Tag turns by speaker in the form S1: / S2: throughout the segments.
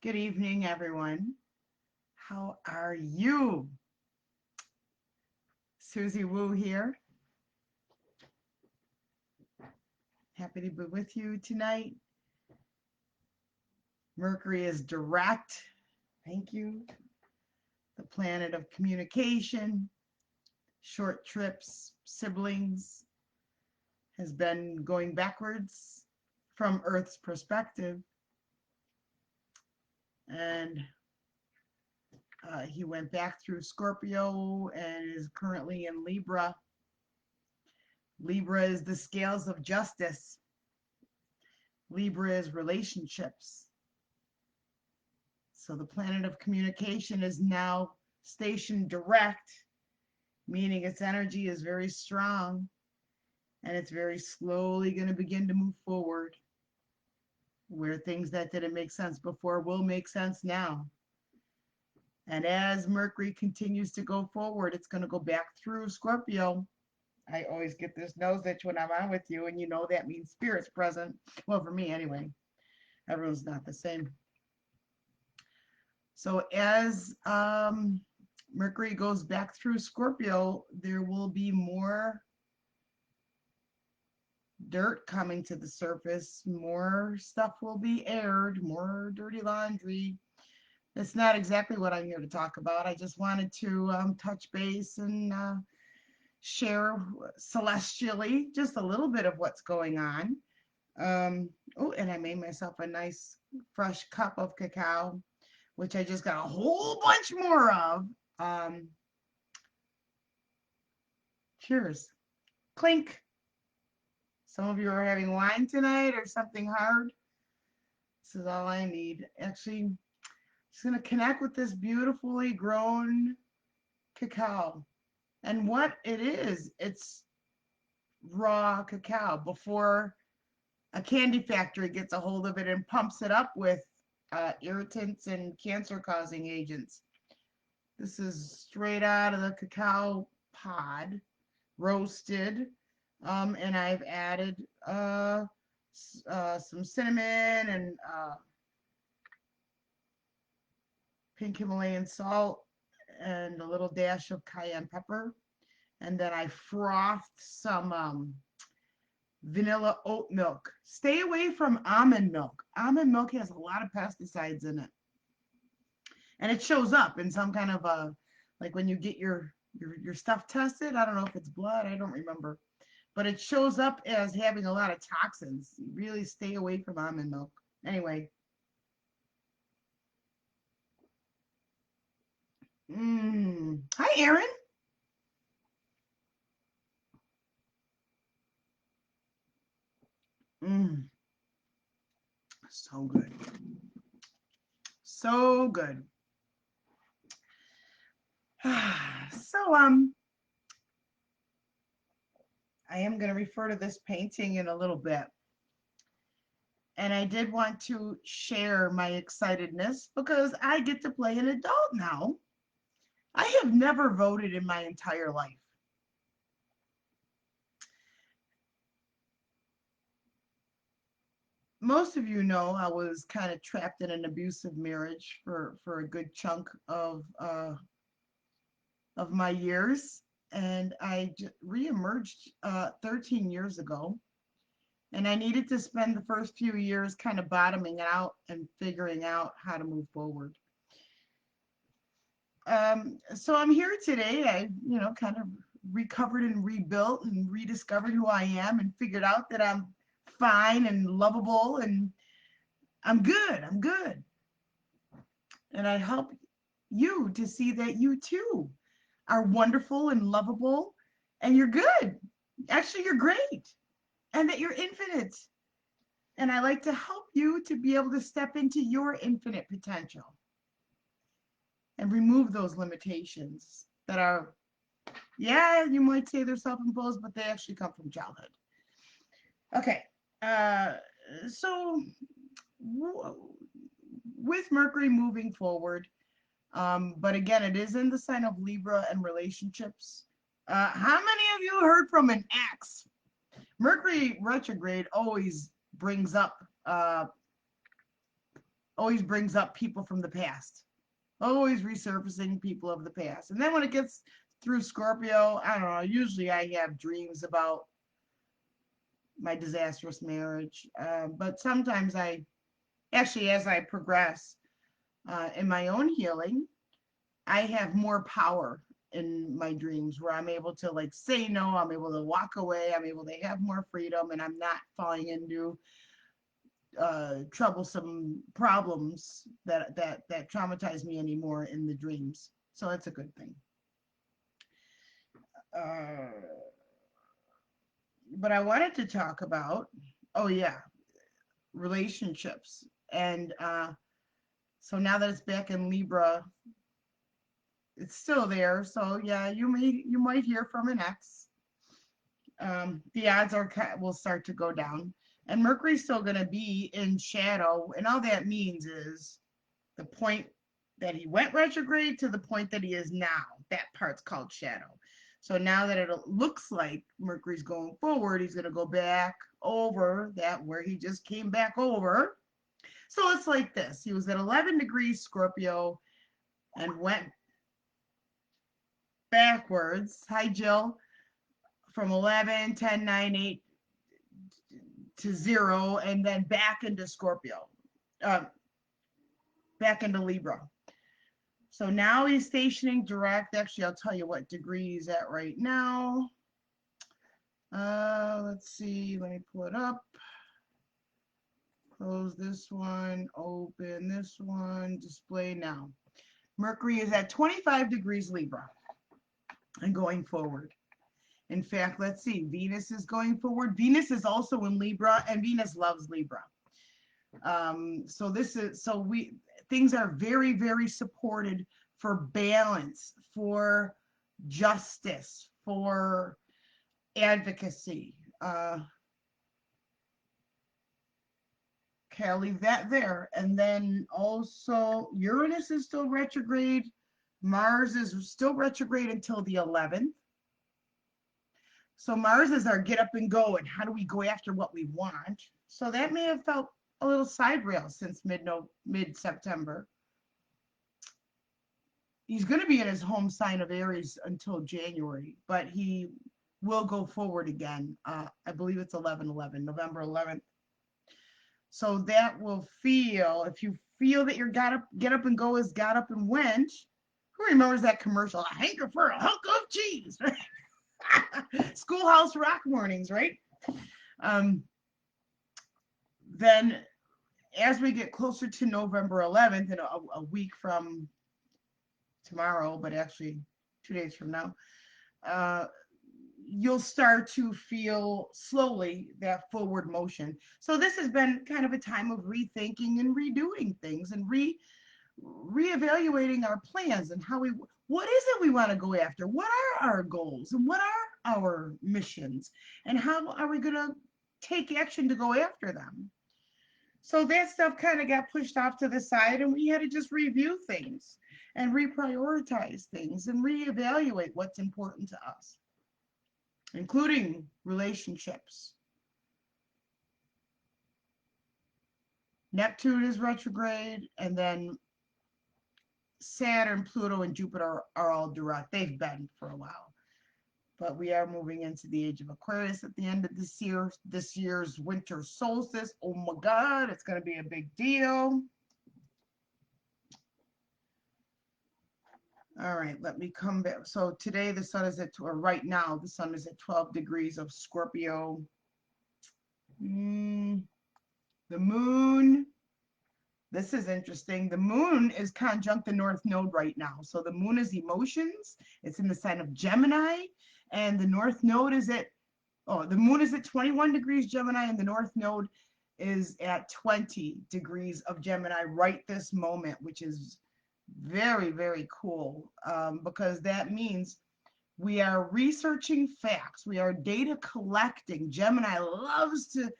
S1: Good evening, everyone. How are you? Suzy Woo here. Happy to be with you tonight. Mercury is direct. Thank you. The planet of communication, short trips, siblings, has been going backwards from Earth's perspective. And he went back through Scorpio and is currently in Libra. Libra is the scales of justice. Libra is relationships. So the planet of communication is now stationed direct, meaning its energy is very strong and it's very slowly going to begin to move forward, where things that didn't make sense before will make sense now. And as Mercury continues to go forward, it's going to go back through Scorpio. I always get this nose itch when I'm on with you, and you know that means spirit's present. Well, for me anyway. Everyone's not the same. So as Mercury goes back through Scorpio, there will be more dirt coming to the surface, more stuff will be aired, more dirty laundry. That's not exactly what I'm here to talk about. I just wanted to touch base and share celestially just a little bit of what's going on. Oh, and I made myself a nice fresh cup of cacao, which I just got a whole bunch more of. Um, Cheers. Clink. Some of you are having wine tonight or something hard. This is all I need. Actually, I'm just going to connect with this beautifully grown cacao. And what it is, it's raw cacao before a candy factory gets a hold of it and pumps it up with irritants and cancer-causing agents. This is straight out of the cacao pod, roasted, and I've added some cinnamon and pink Himalayan salt and a little dash of cayenne pepper. And then I frothed some vanilla oat milk. Stay away from almond milk. Almond milk has a lot of pesticides in it. And it shows up in some kind of like when you get your stuff tested. I don't know if it's blood, I don't remember. But it shows up as having a lot of toxins. You really stay away from almond milk. Anyway. Hi, Aaron. Mm. So good. So good. So I am going to refer to this painting in a little bit. And I did want to share my excitedness because I get to play an adult now. I have never voted in my entire life. Most of you know I was kind of trapped in an abusive marriage for a good chunk of my years, and I reemerged 13 years ago, and I needed to spend the first few years kind of bottoming out and figuring out how to move forward. So I'm here today. I, kind of recovered and rebuilt and rediscovered who I am and figured out that I'm fine and lovable and I'm good. I'm good. And I help you to see that you too are wonderful and lovable and you're good. Actually, you're great and that you're infinite. And I like to help you to be able to step into your infinite potential and remove those limitations that are, yeah, you might say they're self-imposed, but they actually come from childhood. Okay, uh, so with Mercury moving forward, but again, it is in the sign of Libra and relationships. How many of you heard from an ex? Mercury retrograde always brings up always brings up people from the past, always resurfacing people of the past. And then when it gets through Scorpio, I don't know, usually I have dreams about my disastrous marriage. But sometimes actually, as I progress in my own healing, I have more power in my dreams where I'm able to like say no, I'm able to walk away, I'm able to have more freedom, and I'm not falling into troublesome problems that traumatize me anymore in the dreams. So that's a good thing. Uh, but I wanted to talk about, oh yeah, relationships. And so now that it's back in Libra, it's still there. So yeah, you might hear from an ex. The odds are will start to go down, and Mercury's still going to be in shadow, and all that means is the point that he went retrograde to the point that he is now. That part's called shadow. So now that it looks like Mercury's going forward, he's going to go back over that where he just came back over. So it's like this. He was at 11 degrees Scorpio and went backwards. Hi, Jill. From 11, 10, 9, 8 to 0, and then back into Scorpio, uh, back into Libra. So now he's stationing direct. Actually, I'll tell you what degree he's at right now. Let's see. Let me pull it up. Close this one. Open this one. Display now. Mercury is at 25 degrees Libra and going forward. In fact, let's see. Venus is going forward. Venus is also in Libra, and Venus loves Libra. So things are very, very supported for balance, for justice, for advocacy. Okay, I'll leave that there. And then also Uranus is still retrograde. Mars is still retrograde until the 11th. So Mars is our get up and go, and how do we go after what we want? So that may have felt a little side rail since mid-September. He's going to be in his home sign of Aries until January, but he will go forward again. I believe it's 11/11, November 11th. So that will feel, if you feel that your get up and go is got up and went, who remembers that commercial? A hanker for a hunk of cheese. Schoolhouse Rock mornings, right? Then as we get closer to November 11th, and a week from tomorrow, but actually 2 days from now, you'll start to feel slowly that forward motion. So this has been kind of a time of rethinking and redoing things and reevaluating our plans and what is it we want to go after? What are our goals and what are our missions? And how are we going to take action to go after them? So that stuff kind of got pushed off to the side, and we had to just review things and reprioritize things and reevaluate what's important to us, including relationships. Neptune is retrograde, and then Saturn, Pluto, and Jupiter are all direct. They've been for a while. But we are moving into the age of Aquarius at the end of this year's winter solstice. Oh my God, it's going to be a big deal. All right, let me come back. So today the sun is right now, the sun is at 12 degrees of Scorpio. The moon, this is interesting. The moon is conjunct the North Node right now. So the moon is emotions. It's in the sign of Gemini. And the North Node is the moon is at 21 degrees Gemini, and the North Node is at 20 degrees of Gemini right this moment, which is very, very cool, because that means we are researching facts. We are data collecting. Gemini loves to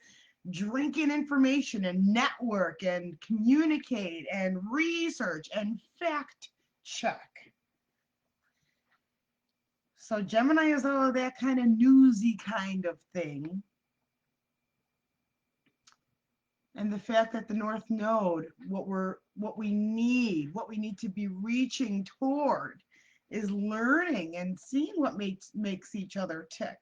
S1: drink in information and network and communicate and research and fact check. So Gemini is all of that kind of newsy kind of thing. And the fact that the North Node, what we need, what we need to be reaching toward, is learning and seeing what makes each other tick.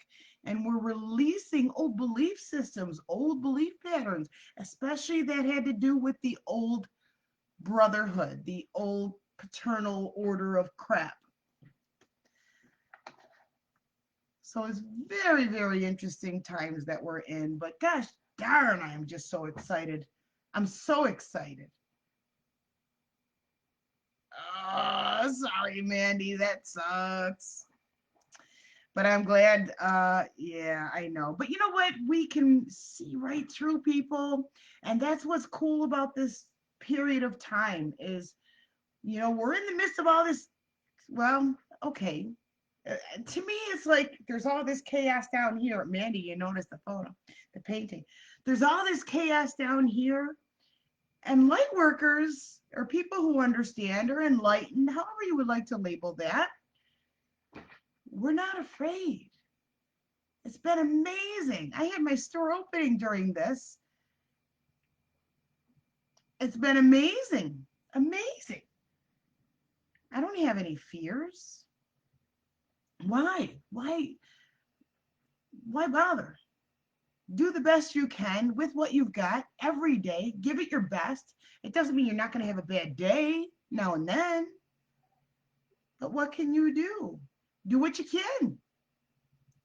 S1: And we're releasing old belief systems, old belief patterns, especially that had to do with the old brotherhood, the old paternal order of crap. So it's very, very interesting times that we're in. But gosh darn, I am just so excited. I'm so excited. Oh, sorry, Mandy. That sucks. But I'm glad. Yeah, I know. But you know what? We can see right through people. And that's what's cool about this period of time is, we're in the midst of all this. Well, okay. To me, it's like there's all this chaos down here. Mandy, you notice the photo, the painting. There's all this chaos down here. And light workers are people who understand or enlightened, however you would like to label that. We're not afraid. It's been amazing. I had my store opening during this. It's been amazing. Amazing. I don't have any fears. Why? Why bother? Do the best you can with what you've got every day. Give it your best. It doesn't mean you're not going to have a bad day now and then. But what can you do? Do what you can.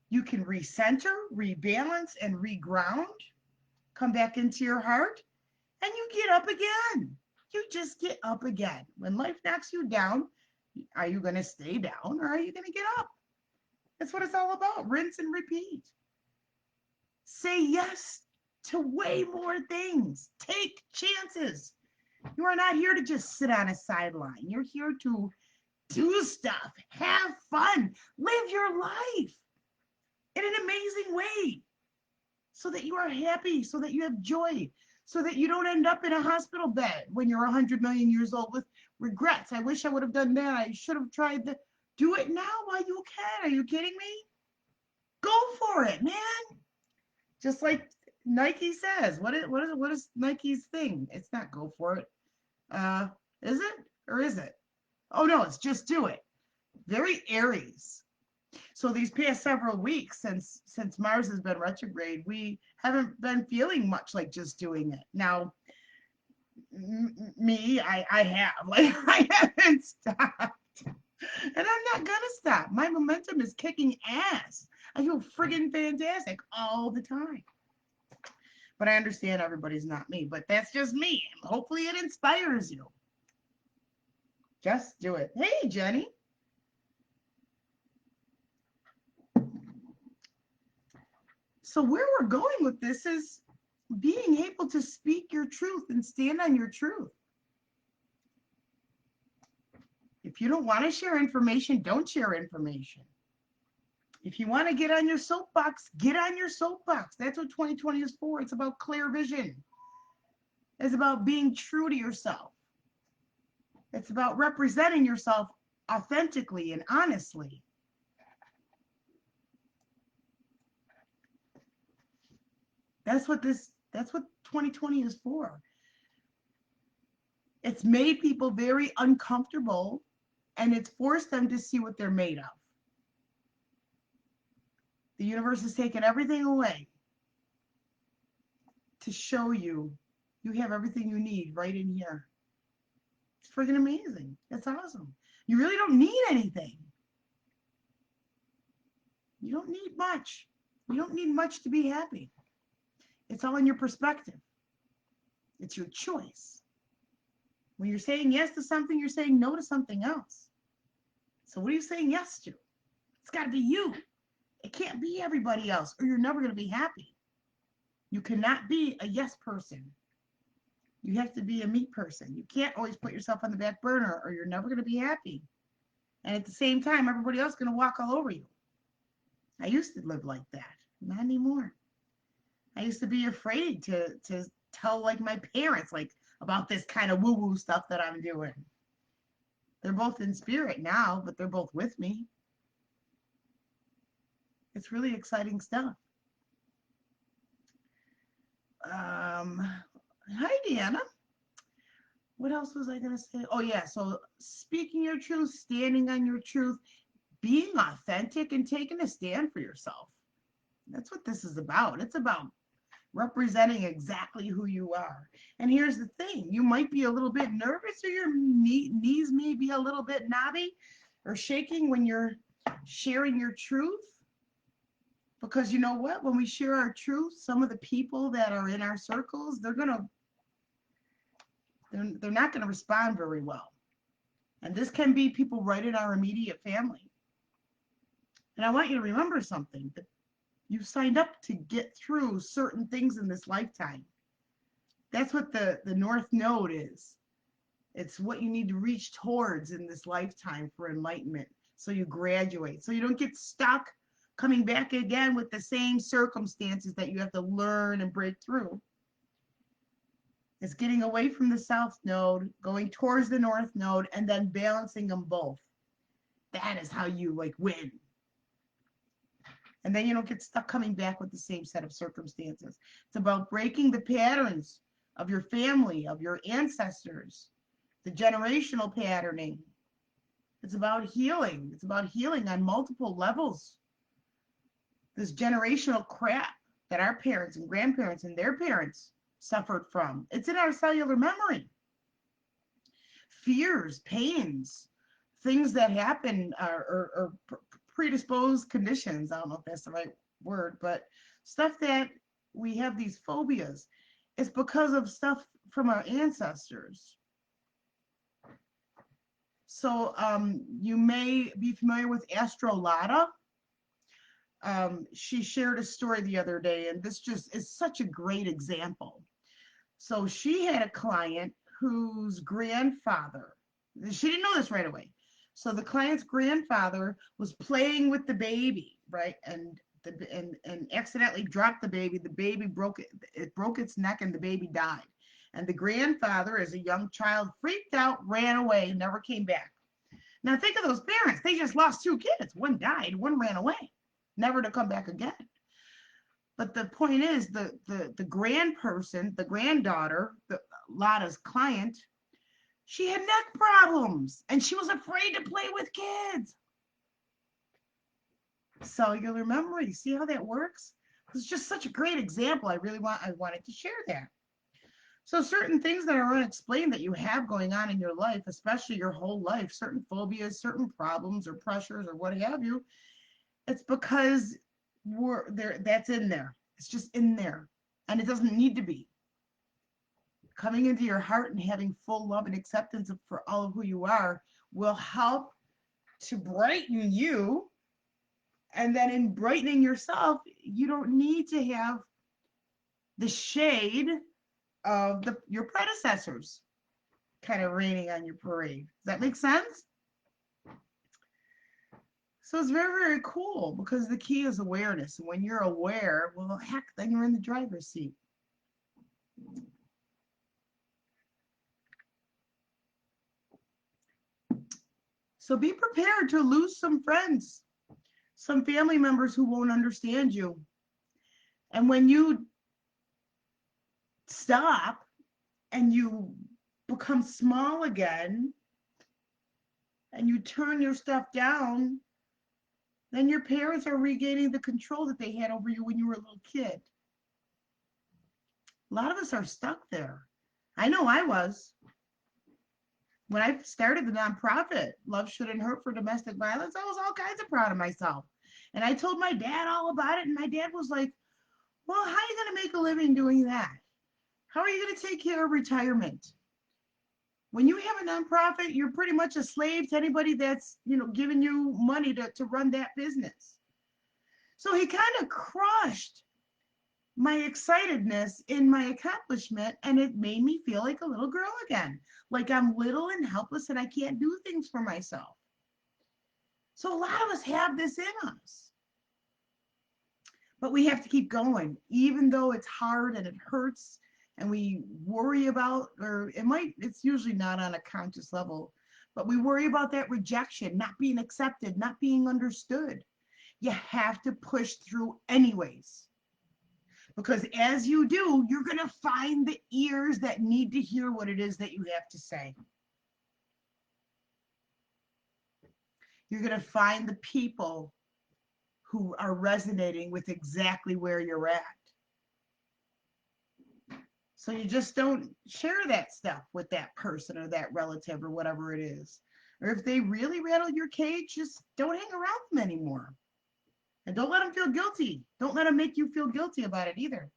S1: You can recenter, rebalance, and reground. Come back into your heart, and you get up again. You just get up again. When life knocks you down, are you going to stay down or are you going to get up? That's what it's all about. Rinse and repeat. Say yes to way more things. Take chances. You are not here to just sit on a sideline. You're here to do stuff, have fun, live your life in an amazing way so that you are happy, so that you have joy, so that you don't end up in a hospital bed when you're 100 million years old with regrets. I wish I would have done that. I should have tried that. Do it now while you can. Are you kidding me? Go for it, man. Just like Nike says. What is Nike's thing? It's not go for it. Uh, is it? Or is it? Oh no, it's just do it. Very Aries. So these past several weeks since Mars has been retrograde, we haven't been feeling much like just doing it. Now, me, I have. Like I haven't stopped. And I'm not gonna stop. My momentum is kicking ass. I feel friggin' fantastic all the time. But I understand everybody's not me. But that's just me. Hopefully it inspires you. Just do it. Hey, Jenny. So where we're going with this is being able to speak your truth and stand on your truth. If you don't want to share information, don't share information. If you want to get on your soapbox, get on your soapbox. That's what 2020 is for. It's about clear vision. It's about being true to yourself. It's about representing yourself authentically and honestly. That's what 2020 is for. It's made people very uncomfortable and it's forced them to see what they're made of. The universe has taken everything away to show you you have everything you need right in here. It's freaking amazing. That's awesome. You really don't need anything. You don't need much. You don't need much to be happy. It's all in your perspective. It's your choice. When you're saying yes to something, you're saying no to something else. So what are you saying yes to? It's got to be you. It can't be everybody else, or you're never going to be happy. You cannot be a yes person. You have to be a me person. You can't always put yourself on the back burner, or you're never going to be happy. And at the same time, everybody else is going to walk all over you. I used to live like that. Not anymore. I used to be afraid to tell like my parents like about this kind of woo-woo stuff that I'm doing. They're both in spirit now, but they're both with me. It's really exciting stuff. Um, Anna. What else was I going to say? Oh, yeah. So speaking your truth, standing on your truth, being authentic, and taking a stand for yourself. That's what this is about. It's about representing exactly who you are. And here's the thing, you might be a little bit nervous, or your knees may be a little bit knobby or shaking when you're sharing your truth. Because you know what? When we share our truth, some of the people that are in our circles, they're not gonna respond very well. And this can be people right in our immediate family. And I want you to remember something, that you signed up to get through certain things in this lifetime. That's what the North Node is. It's what you need to reach towards in this lifetime for enlightenment. So you graduate. So you don't get stuck coming back again with the same circumstances that you have to learn and break through. It's getting away from the South Node, going towards the North Node, and then balancing them both. That is how you like win. And then you don't get stuck coming back with the same set of circumstances. It's about breaking the patterns of your family, of your ancestors, the generational patterning. It's about healing. It's about healing on multiple levels. This generational crap that our parents and grandparents and their parents suffered from. It's in our cellular memory. Fears, pains, things that happen or predisposed conditions. I don't know if that's the right word, but stuff that we have these phobias. It's because of stuff from our ancestors. So you may be familiar with Astrologer. She shared a story the other day, and this just is such a great example. So she had a client whose grandfather, she didn't know this right away. So the client's grandfather was playing with the baby, right? And accidentally dropped the baby. The baby it broke its neck, and the baby died. And the grandfather, as a young child, freaked out, ran away, never came back. Now think of those parents. They just lost two kids. One died, one ran away, never to come back again. But the point is, the grand person, the granddaughter, Lotta's client, she had neck problems, and she was afraid to play with kids. Cellular memory. See how that works? It's just such a great example. I wanted to share that. So certain things that are unexplained that you have going on in your life, especially your whole life, certain phobias, certain problems or pressures or what have you, it's because we're there. That's in there. It's just in there, and it doesn't need to be. Coming into your heart and having full love and acceptance for all of who you are will help to brighten you. And then in brightening yourself, you don't need to have the shade of your predecessors kind of raining on your parade. Does that make sense? So it's very, very cool, because the key is awareness. And when you're aware, well, heck, then you're in the driver's seat. So be prepared to lose some friends, some family members who won't understand you. And when you stop and you become small again and you turn your stuff down, then your parents are regaining the control that they had over you when you were a little kid. A lot of us are stuck there. I know I was. When I started the nonprofit, Love Shouldn't Hurt for Domestic Violence, I was all kinds of proud of myself. And I told my dad all about it, and my dad was like, well, how are you going to make a living doing that? How are you going to take care of retirement? When you have a nonprofit, you're pretty much a slave to anybody that's, giving you money to run that business. So he kind of crushed my excitedness in my accomplishment, and it made me feel like a little girl again, like I'm little and helpless and I can't do things for myself. So a lot of us have this in us, but we have to keep going, even though it's hard and it hurts, and we worry about, or it's usually not on a conscious level, but we worry about that rejection, not being accepted, not being understood. You have to push through anyways. Because as you do, you're going to find the ears that need to hear what it is that you have to say. You're going to find the people who are resonating with exactly where you're at. So you just don't share that stuff with that person or that relative or whatever it is. Or if they really rattle your cage, just don't hang around them anymore. And don't let them feel guilty. Don't let them make you feel guilty about it either.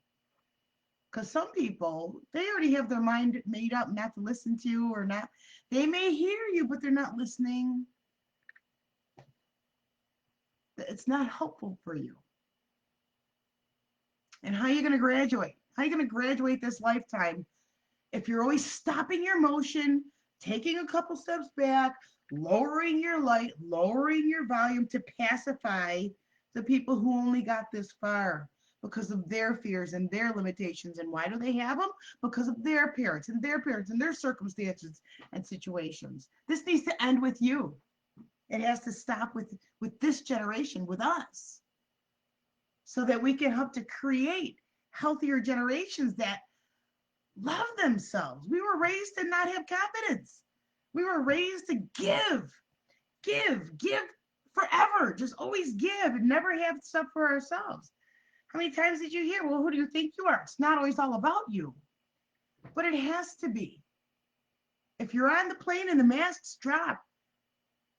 S1: Because some people, they already have their mind made up not to listen to you or not. They may hear you, but they're not listening. It's not helpful for you. And how are you going to graduate? How are you going to graduate this lifetime if you're always stopping your motion, taking a couple steps back, lowering your light, lowering your volume to pacify the people who only got this far because of their fears and their limitations? And why do they have them? Because of their parents and their parents and their circumstances and situations. This needs to end with you. It has to stop with this generation, with us, so that we can help to create healthier generations that love themselves. We were raised to not have confidence. We were raised to give forever. Just always give and never have stuff for ourselves. How many times did you hear, well, who do you think you are? It's not always all about you, but it has to be. If you're on the plane and the masks drop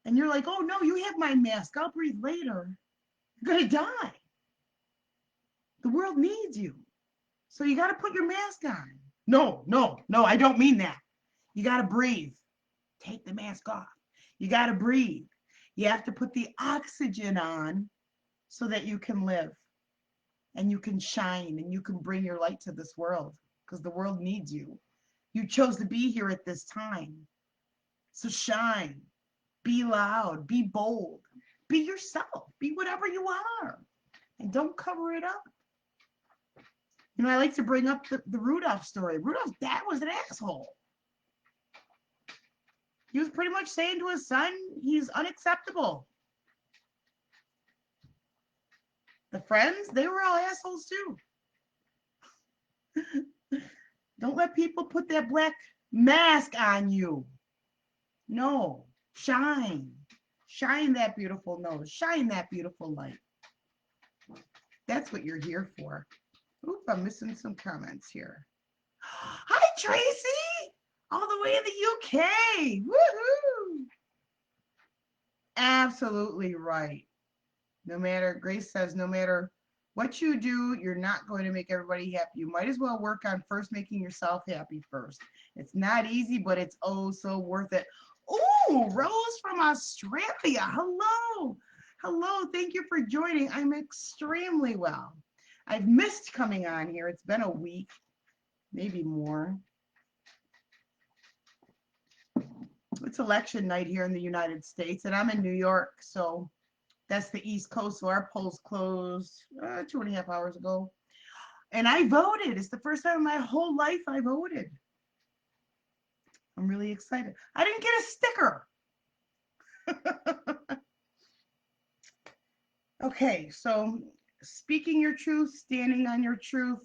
S1: and you're like, oh no, you have my mask, I'll breathe later, you're gonna die. The world needs you. So you got to put your mask on. No, I don't mean that. You got to breathe. Take the mask off. You got to breathe. You have to put the oxygen on so that you can live and you can shine and you can bring your light to this world, because the world needs you. You chose to be here at this time. So shine, be loud, be bold, be yourself, be whatever you are, and don't cover it up. You know, I like to bring up the Rudolph story. Rudolph's dad was an asshole. He was pretty much saying to his son, he's unacceptable. The friends, they were all assholes too. Don't let people put that black mask on you. No, shine. Shine that beautiful nose. Shine that beautiful light. That's what you're here for. Oop, I'm missing some comments here. Hi, Tracy! All the way in the UK. Woohoo! Absolutely right. No matter, Grace says, no matter what you do, you're not going to make everybody happy. You might as well work on first making yourself happy first. It's not easy, but it's oh so worth it. Oh, Rose from Australia. Hello. Hello. Thank you for joining. I'm extremely well. I've missed coming on here. It's been a week, maybe more. It's election night here in the United States, and I'm in New York, so that's the East Coast. So our polls closed 2.5 hours ago, and I voted. It's the first time in my whole life I voted. I'm really excited. I didn't get a sticker. Okay, so speaking your truth, standing on your truth,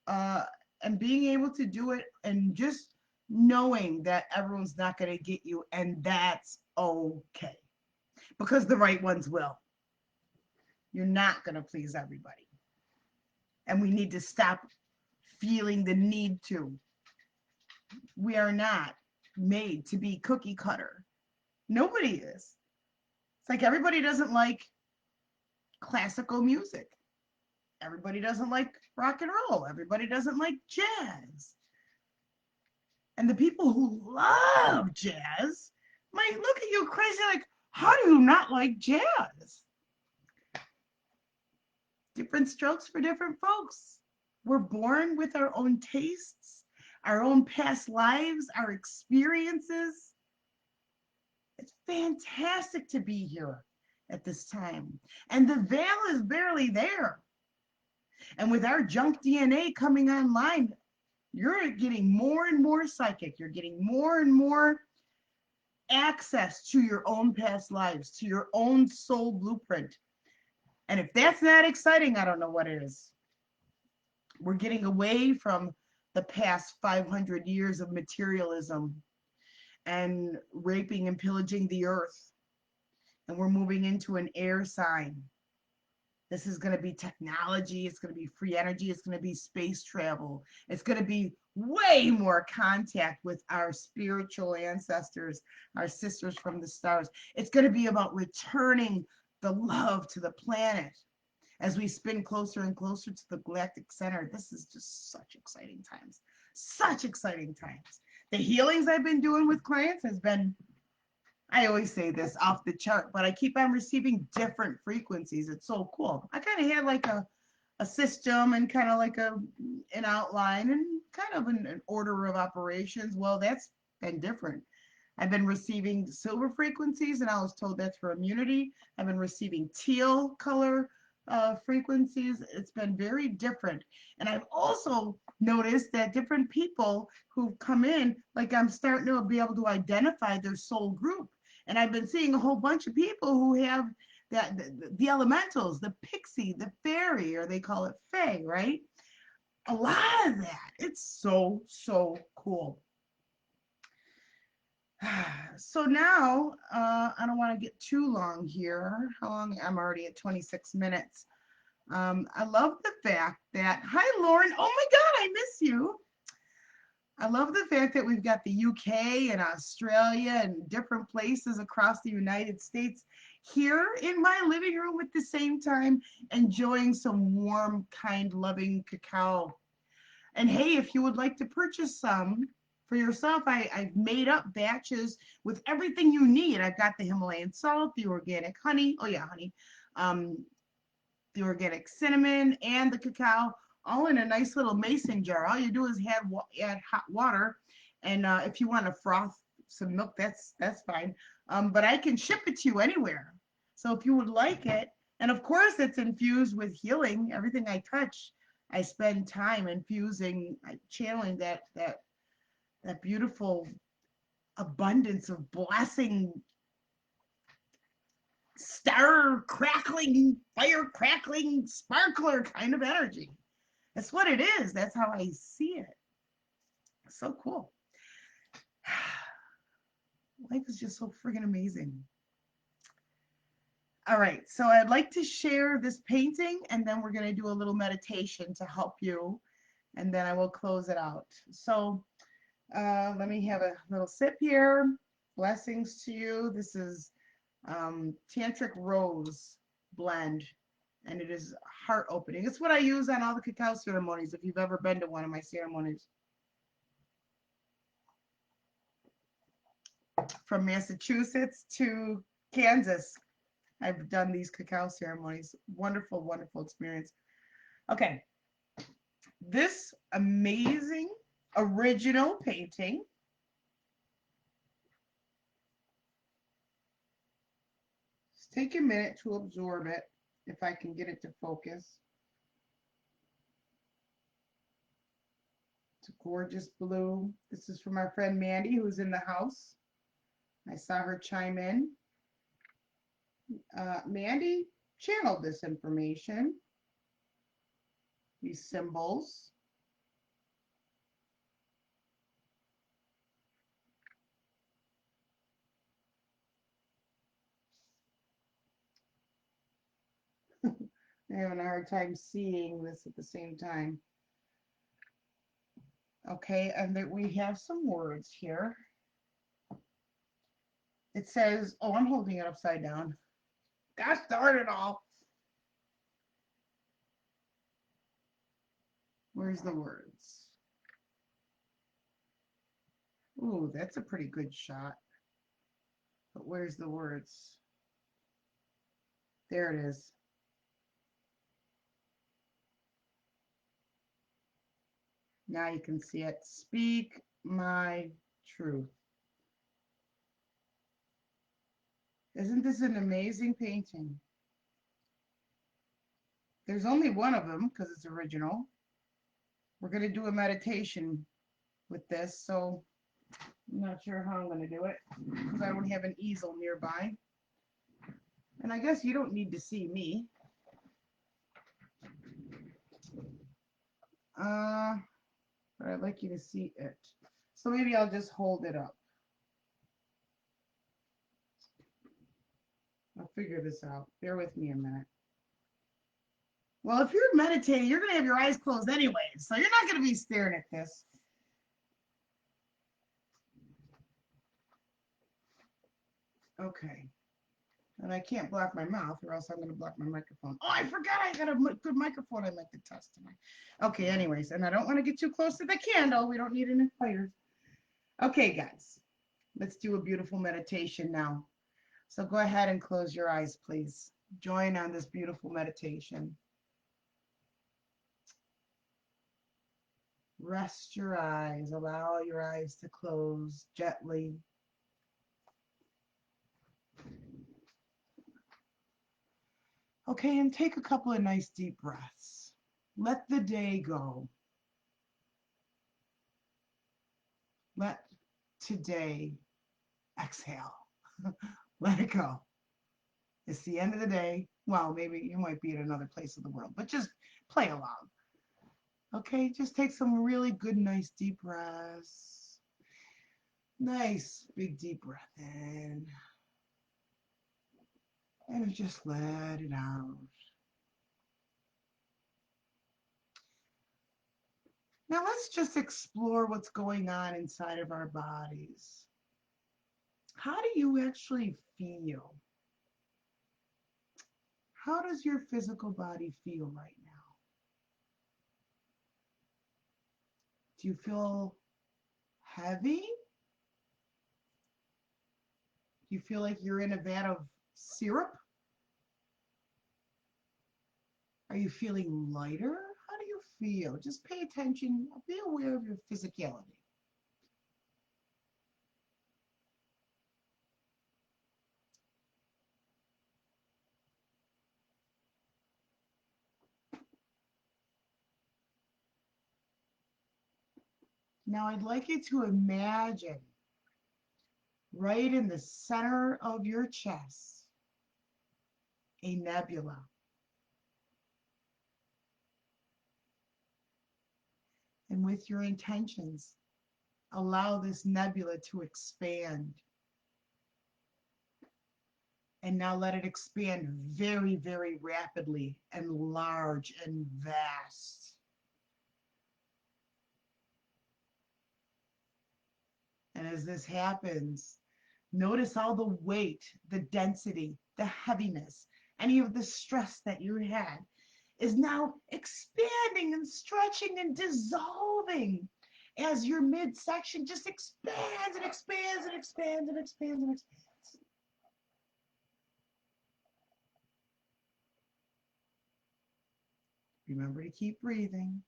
S1: and being able to do it, and just knowing that everyone's not going to get you, and that's okay, because the right ones will. You're not going to please everybody, and we need to stop feeling the need to. We are not made to be cookie cutter. Nobody is. It's like everybody doesn't like classical music. Everybody doesn't like rock and roll. Everybody doesn't like jazz. And the people who love jazz might look at you crazy like, how do you not like jazz? Different strokes for different folks. We're born with our own tastes, our own past lives, our experiences. It's fantastic to be here at this time. And the veil is barely there. And with our junk DNA coming online, you're getting more and more psychic. You're getting more and more access to your own past lives, to your own soul blueprint. And if that's not exciting, I don't know what is. We're getting away from the past 500 years of materialism and raping and pillaging the earth. And we're moving into an air sign. This is going to be technology. It's going to be free energy. It's going to be space travel. It's going to be way more contact with our spiritual ancestors, our sisters from the stars. It's going to be about returning the love to the planet as we spin closer and closer to the galactic center. This is just such exciting times. Such exciting times. The healings I've been doing with clients has been, I always say this, off the chart, but I keep on receiving different frequencies. It's so cool. I kind of had like a system and kind of like an outline and kind of an order of operations. Well, that's been different. I've been receiving silver frequencies, and I was told that's for immunity. I've been receiving teal color frequencies. It's been very different. And I've also noticed that different people who've come in, like I'm starting to be able to identify their soul group. And I've been seeing a whole bunch of people who have that the elementals, the pixie, the fairy, or they call it fae, right? A lot of that. It's so, so cool. So now, I don't want to get too long here. How long? I'm already at 26 minutes. I love the fact that, hi, Lauren. Oh my God, I miss you. I love the fact that we've got the UK and Australia and different places across the United States here in my living room at the same time, enjoying some warm, kind, loving cacao. And hey, if you would like to purchase some for yourself, I've made up batches with everything you need. I've got the Himalayan salt, the organic honey. Oh, yeah, honey. Um, the organic cinnamon, and the cacao, all in a nice little mason jar. All you do is add hot water, and if you want to froth some milk, that's fine. But I can ship it to you anywhere. So if you would like it, and of course it's infused with healing. Everything I touch, I spend time infusing, channeling that beautiful abundance of blessing, star crackling, fire crackling, sparkler kind of energy. That's what it is. That's how I see it. So cool. Life is just so friggin' amazing. All right, so I'd like to share this painting, and then we're going to do a little meditation to help you, and then I will close it out. So let me have a little sip here. Blessings to you. This is Tantric Rose blend, and it is heart opening. It's what I use on all the cacao ceremonies, if you've ever been to one of my ceremonies. From Massachusetts to Kansas, I've done these cacao ceremonies. Wonderful, wonderful experience. Okay, this amazing original painting just take a minute to absorb it, if I can get it to focus. It's a gorgeous blue. This is from our friend Mandy, who's in the house. I saw her chime in. Mandy channeled this information, these symbols. I'm having a hard time seeing this at the same time. Okay, and that we have some words here. It says, oh, I'm holding it upside down. Gosh darn it all. Where's the words? Ooh, that's a pretty good shot. But where's the words? There it is. Now you can see it. Speak my truth. Isn't this an amazing painting? There's only one of them because it's original. We're going to do a meditation with this, so I'm not sure how I'm going to do it because I don't have an easel nearby. And I guess you don't need to see me. But I'd like you to see it. So maybe I'll just hold it up. I'll figure this out. Bear with me a minute. Well, if you're meditating, you're going to have your eyes closed anyway, so you're not going to be staring at this. Okay. And I can't block my mouth or else I'm going to block my microphone. Oh, I forgot I got a good microphone I'd like to test tonight. Okay, anyways, and I don't want to get too close to the candle. We don't need any fires. Okay, guys, let's do a beautiful meditation now. So go ahead and close your eyes, please. Join on this beautiful meditation. Rest your eyes. Allow your eyes to close gently. Okay, and take a couple of nice deep breaths. Let the day go. Let today exhale. Let it go. It's the end of the day. Well, maybe you might be in another place of the world, but just play along. Okay, just take some really good, nice deep breaths. Nice, big deep breath in. And just let it out. Now let's just explore what's going on inside of our bodies. How do you actually feel? How does your physical body feel right now? Do you feel heavy? Do you feel like you're in a vat of syrup? Are you feeling lighter? How do you feel? Just pay attention. Be aware of your physicality. Now I'd like you to imagine right in the center of your chest a nebula. And with your intentions, allow this nebula to expand. And now let it expand very, very rapidly and large and vast. And as this happens, notice all the weight, the density, the heaviness, any of the stress that you had is now expanding and stretching and dissolving as your midsection just expands and expands and expands and expands and expands. Remember to keep breathing.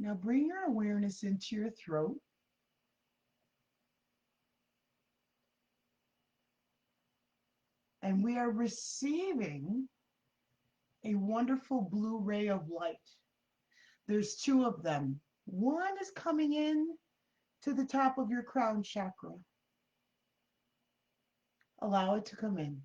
S1: Now bring your awareness into your throat. And we are receiving a wonderful blue ray of light. There's two of them. One is coming in to the top of your crown chakra. Allow it to come in.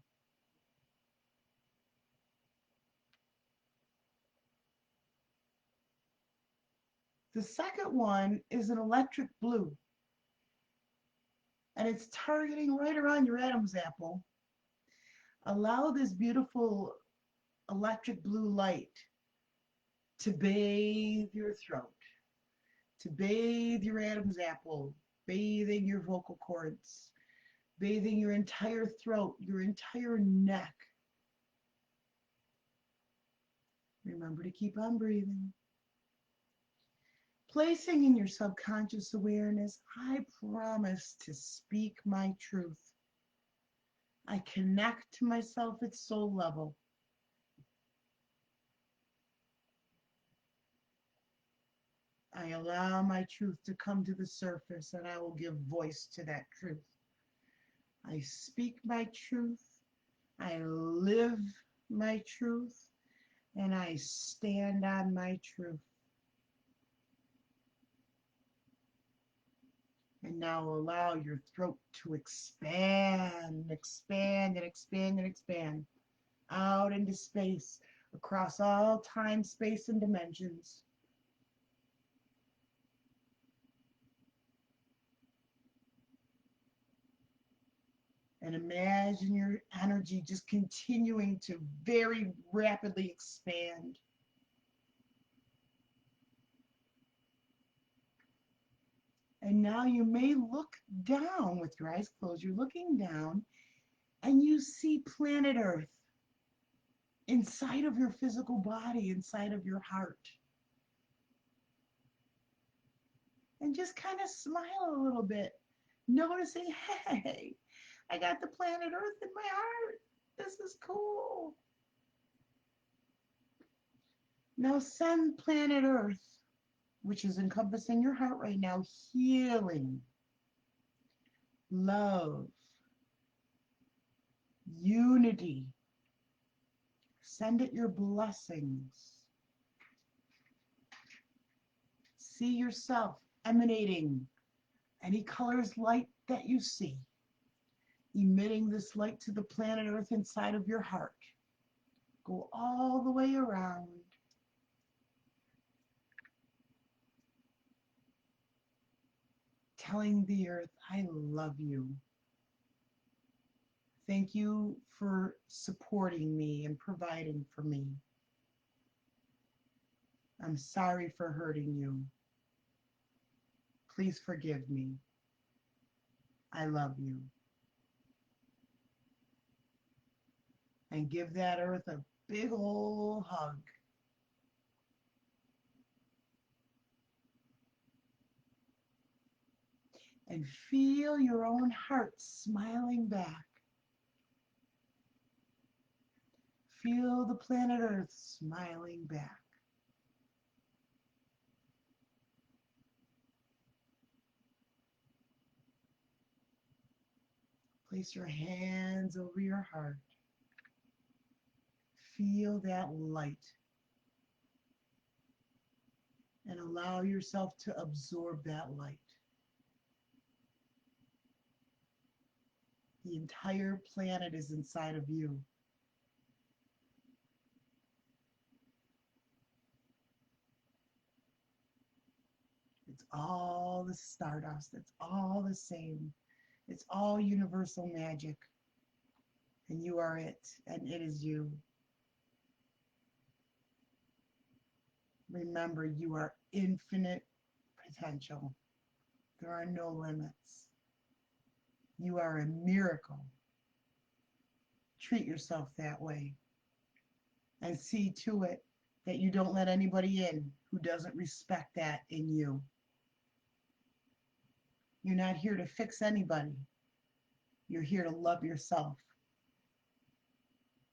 S1: The second one is an electric blue. And it's targeting right around your Adam's apple. Allow this beautiful electric blue light to bathe your throat, to bathe your Adam's apple, bathing your vocal cords, bathing your entire throat, your entire neck. Remember to keep on breathing. Placing in your subconscious awareness, I promise to speak my truth. I connect to myself at soul level. I allow my truth to come to the surface and I will give voice to that truth. I speak my truth. I live my truth. And I stand on my truth. And now allow your throat to expand, expand, and expand, and expand out into space, across all time, space, and dimensions. And imagine your energy just continuing to very rapidly expand. And now you may look down with your eyes closed. You're looking down and you see planet Earth inside of your physical body, inside of your heart. And just kind of smile a little bit, noticing, hey, I got the planet Earth in my heart. This is cool. Now send planet Earth, which is encompassing your heart right now, healing, love, unity. Send it your blessings. See yourself emanating any colors light that you see, emitting this light to the planet Earth inside of your heart. Go all the way around. Telling the earth, I love you. Thank you for supporting me and providing for me. I'm sorry for hurting you. Please forgive me. I love you. And give that earth a big old hug. And feel your own heart smiling back. Feel the planet Earth smiling back. Place your hands over your heart. Feel that light. And allow yourself to absorb that light. The entire planet is inside of you. It's all the stardust. It's all the same. It's all universal magic. And you are it, and it is you. Remember, you are infinite potential. There are no limits. You are a miracle. Treat yourself that way. And see to it that you don't let anybody in who doesn't respect that in you. You're not here to fix anybody. You're here to love yourself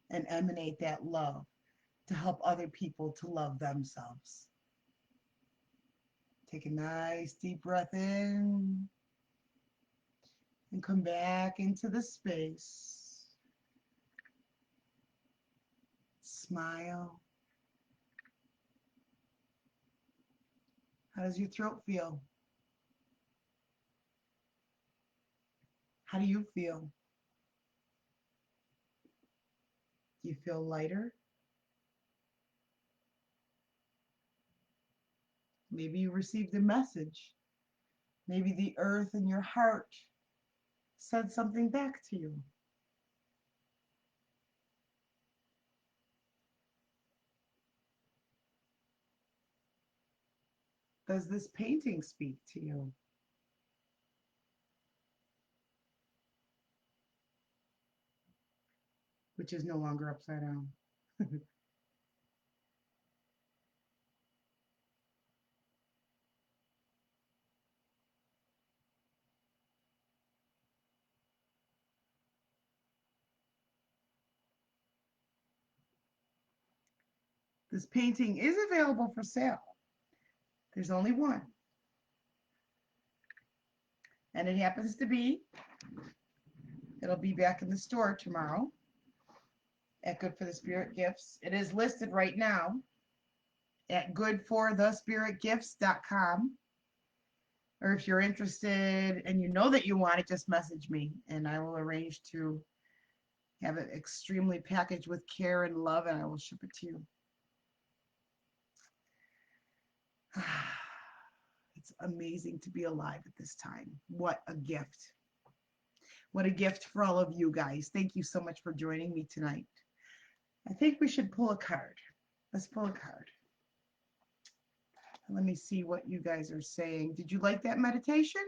S1: and emanate that love to help other people to love themselves. Take a nice deep breath in and come back into the space. Smile. How does your throat feel? How do you feel? Do you feel lighter? Maybe you received a message. Maybe the earth in your heart said something back to you. Does this painting speak to you? Which is no longer upside down. This painting is available for sale. There's only one. And it happens to be, it'll be back in the store tomorrow at Good for the Spirit Gifts. It is listed right now at goodforthespiritgifts.com, Or if you're interested and you know that you want it, just message me and I will arrange to have it extremely packaged with care and love, and I will ship it to you. It's amazing to be alive at this time. What a gift. What a gift for all of you guys. Thank you so much for joining me tonight. I think we should pull a card. Let's pull a card. Let me see what you guys are saying. Did you like that meditation?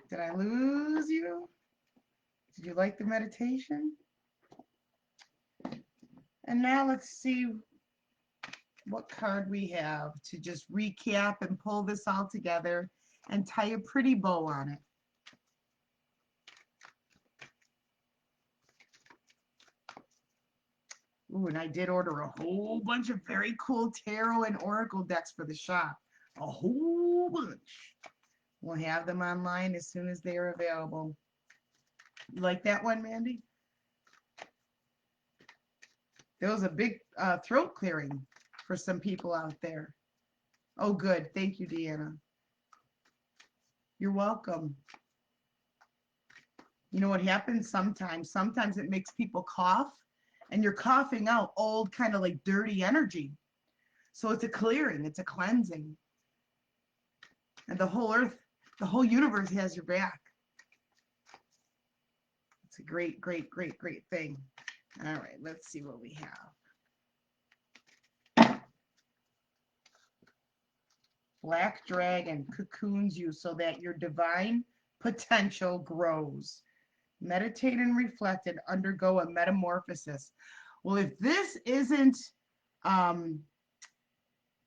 S1: Did I lose you? Did you like the meditation? And now let's see what card we have to just recap and pull this all together and tie a pretty bow on it. Ooh, and I did order a whole bunch of very cool tarot and oracle decks for the shop. A whole bunch. We'll have them online as soon as they are available. You like that one, Mandy? There was a big throat clearing for some people out there. Oh, good. Thank you, Deanna. You're welcome. You know what happens sometimes? Sometimes it makes people cough, and you're coughing out old, kind of like dirty energy. So it's a clearing, it's a cleansing. And the whole earth, the whole universe has your back. It's a great, great, great, great thing. All right, let's see what we have. Black dragon cocoons you so that your divine potential grows. Meditate and reflect and undergo a metamorphosis. Well, if this isn't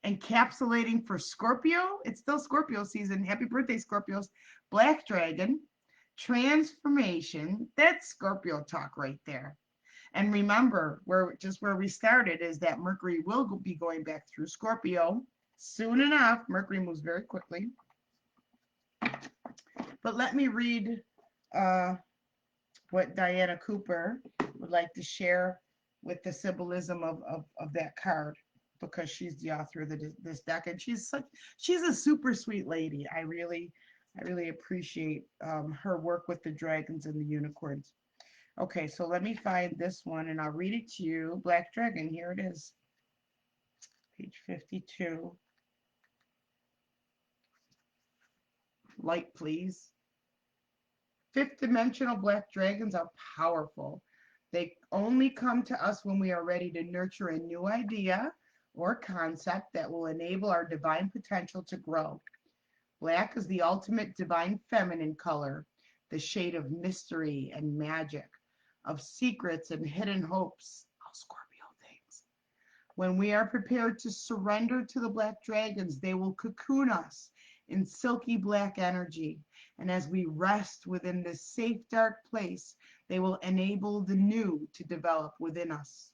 S1: encapsulating for Scorpio, it's still Scorpio season. Happy birthday, Scorpios. Black dragon, transformation. That's Scorpio talk right there. And remember, where we started is that Mercury will be going back through Scorpio soon enough. Mercury moves very quickly. But let me read what Diana Cooper would like to share with the symbolism of that card, because she's the author of this deck, and she's a super sweet lady. I really appreciate her work with the dragons and the unicorns. Okay, so let me find this one and I'll read it to you. Black Dragon, here it is. Page 52. Light, please. Fifth dimensional black dragons are powerful. They only come to us when we are ready to nurture a new idea or concept that will enable our divine potential to grow. Black is the ultimate divine feminine color, the shade of mystery and magic, of secrets and hidden hopes, all Scorpio things. When we are prepared to surrender to the black dragons, they will cocoon us in silky black energy. And as we rest within this safe, dark place, they will enable the new to develop within us.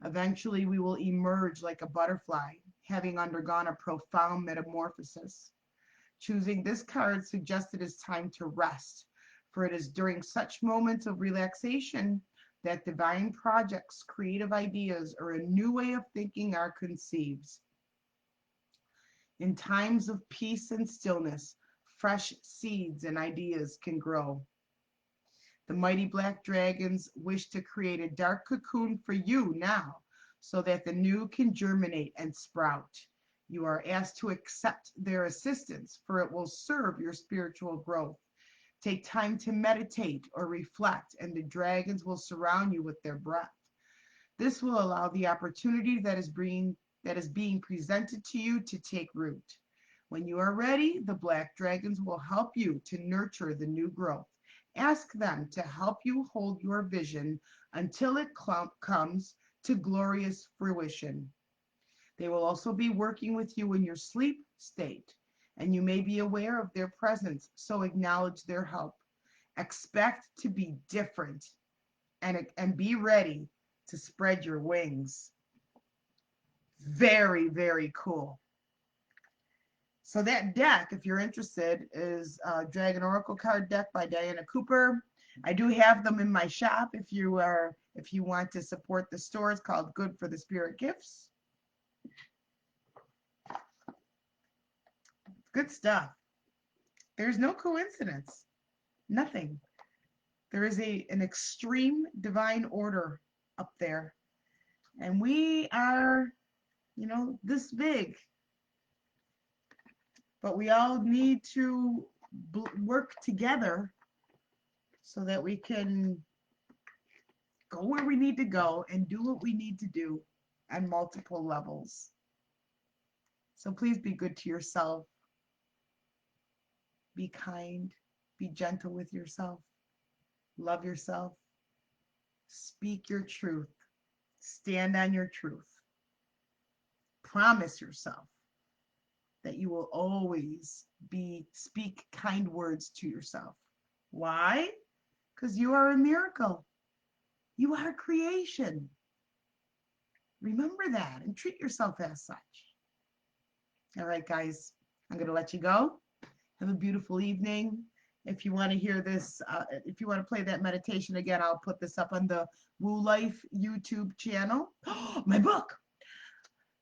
S1: Eventually, we will emerge like a butterfly, having undergone a profound metamorphosis. Choosing this card suggests it is time to rest, for it is during such moments of relaxation that divine projects, creative ideas, or a new way of thinking are conceived. In times of peace and stillness, fresh seeds and ideas can grow. The mighty black dragons wish to create a dark cocoon for you now, so that the new can germinate and sprout. You are asked to accept their assistance, for it will serve your spiritual growth. Take time to meditate or reflect, and the dragons will surround you with their breath. This will allow the opportunity that is being presented to you to take root. When you are ready, the black dragons will help you to nurture the new growth. Ask them to help you hold your vision until it comes to glorious fruition. They will also be working with you in your sleep state, and you may be aware of their presence, so acknowledge their help. Expect to be different and be ready to spread your wings. Very, very cool. So that deck, if you're interested, is Dragon Oracle card deck by Diana Cooper. I do have them in my shop if you want to support the store. It's called Good for the Spirit Gifts. Good stuff. There's no coincidence. Nothing. There is an extreme divine order up there. And we are, this big. But we all need to work together so that we can go where we need to go and do what we need to do on multiple levels. So please be good to yourself. Be kind. Be gentle with yourself. Love yourself. Speak your truth. Stand on your truth. Promise yourself that you will always speak kind words to yourself. Why? Because you are a miracle. You are creation. Remember that and treat yourself as such. All right, guys, I'm going to let you go. Have a beautiful evening. If you want to hear this, if you want to play that meditation again, I'll put this up on the Woo Life YouTube channel. My book.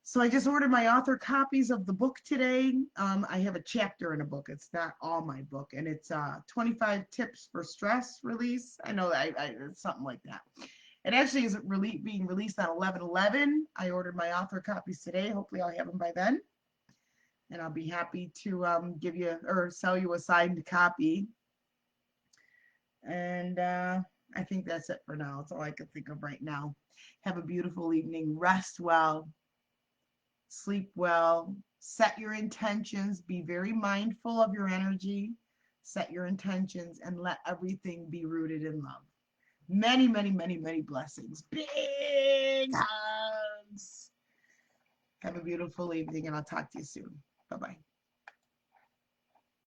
S1: So I just ordered my author copies of the book today. I have a chapter in a book. It's not all my book, and it's 25 tips for stress release. I know it's something like that. It actually is being released on 11/11. I ordered my author copies today. Hopefully I'll have them by then. And I'll be happy to give you or sell you a signed copy. And I think that's it for now. That's all I can think of right now. Have a beautiful evening. Rest well. Sleep well. Set your intentions. Be very mindful of your energy. Set your intentions and let everything be rooted in love. Many, many, many, many blessings. Big hugs. Have a beautiful evening, and I'll talk to you soon. Bye-bye.